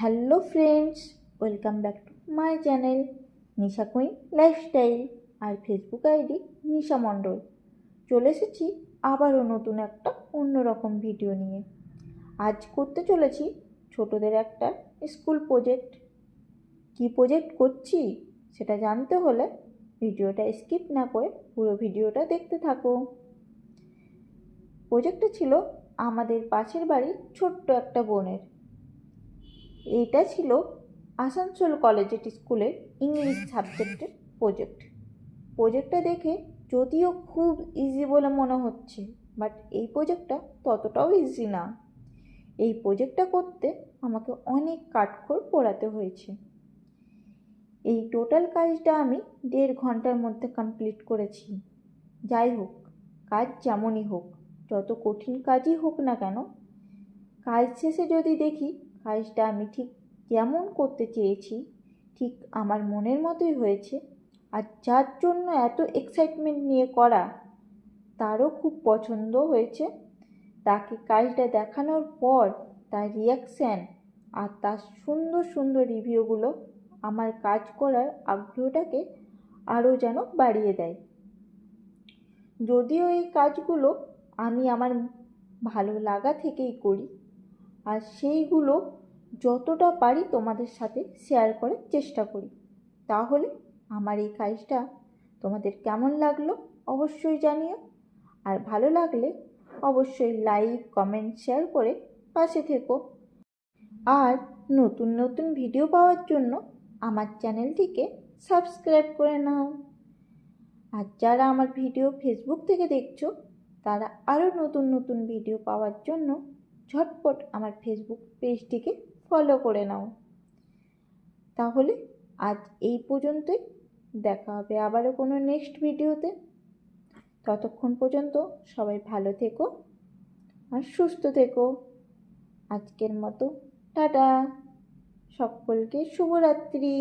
Hello friends, welcome back to my channel Nisha queen lifestyle আর Facebook ID Nisha Mondal. চলে এসেছি আবারও নতুন একটা অন্যরকম ভিডিও নিয়ে। আজ করতে চলেছি ছোটদের একটা স্কুল প্রজেক্ট। কি প্রজেক্ট করছি সেটা জানতে হলে ভিডিওটা স্কিপ না করে পুরো ভিডিওটা দেখতে থাকো। প্রজেক্টটা ছিল আমাদের পাশের বাড়ির ছোট্ট একটা বোনের। এইটা ছিল আসানসোল কলেজিয়েট স্কুলের ইংলিশ সাবজেক্টের প্রজেক্টটা দেখে যদিও খুব ইজি বলে মনে হচ্ছে, বাট এই প্রজেক্টটা ততটাও ইজি না। এই প্রজেক্টটা করতে আমাকে অনেক কাঠখড় পোড়াতে হয়েছে। এই টোটাল কাজটা আমি 1.5 ঘন্টার মধ্যে কমপ্লিট করেছি। যাই হোক, কাজ যেমনই হোক, যত কঠিন কাজই হোক না কেন, কাজ শেষে যদি দেখি কাজটা আমি ঠিক যেমন করতে চেয়েছি, ঠিক আমার মনের মতোই হয়েছে, আর যার জন্য এত এক্সাইটমেন্ট নিয়ে করা তারও খুব পছন্দ হয়েছে, তাকে কাজটা দেখানোর পর তার রিয়াকশান আর তার সুন্দর সুন্দর রিভিউগুলো আমার কাজ করার আগ্রহটাকে আরও যেন বাড়িয়ে দেয়। যদিও এই কাজগুলো আমি আমার ভালো লাগা থেকেই করি, আর সেইগুলো যতটা পারি তোমাদের সাথে শেয়ার করার চেষ্টা করি। তাহলে আমার এই কাজটা তোমাদের কেমন লাগলো অবশ্যই জানিও, আর ভালো লাগলে অবশ্যই লাইক, কমেন্ট, শেয়ার করে পাশে থেকো। আর নতুন নতুন ভিডিও পাওয়ার জন্য আমার চ্যানেলটিকে সাবস্ক্রাইব করে নাও। আর যারা আমার ভিডিও ফেসবুক থেকে দেখছো, তারা আরও নতুন নতুন ভিডিও পাওয়ার জন্য ঝটপট আমার ফেসবুক পেজটিকে ফলো করে নাও। তাহলে আজ এই পর্যন্তই, দেখা হবে আবারও কোনো নেক্সট ভিডিওতে। ততক্ষণ পর্যন্ত সবাই ভালো থেকো আর সুস্থ থেকো। আজকের মতো টাটা, সকলকে শুভরাত্রি।